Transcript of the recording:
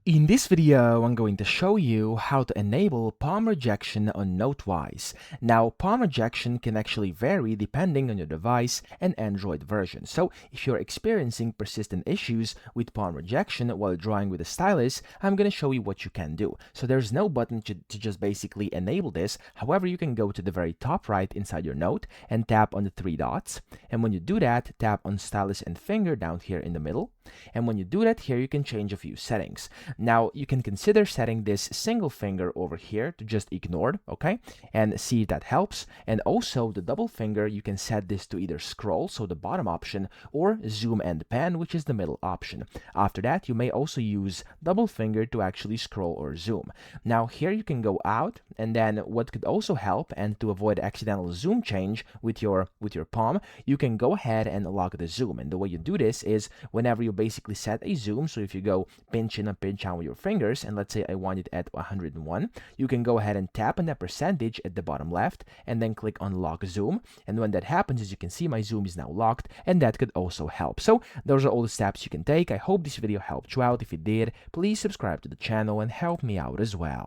In this video, I'm going to show you how to enable palm rejection on Notewise. Now, palm rejection can actually vary depending on your device and Android version. So, if you're experiencing persistent issues with palm rejection while drawing with a stylus, I'm going to show you what you can do. So, there's no button to just basically enable this. However, you can go to the very top right inside your note and tap on the three dots. And when you do that, tap on stylus and finger down here in the middle. And when you do that here, you can change a few settings. Now, you can consider setting this single finger over here to just ignored, okay? And see if that helps. And also, the double finger, you can set this to either scroll, so the bottom option, or zoom and pan, which is the middle option. After that, you may also use double finger to actually scroll or zoom. Now, here you can go out, and then what could also help, and to avoid accidental zoom change with your palm, you can go ahead and lock the zoom. And the way you do this is whenever you basically set a zoom, so if you go pinch in and pinch out with your fingers, and let's say I want it at 101, you can go ahead and tap on that percentage at the bottom left and then click on lock zoom. And when that happens, as you can see, my zoom is now locked, and that could also help. So those are all the steps you can take. I hope this video helped you out. If it did, please subscribe to the channel and help me out as well.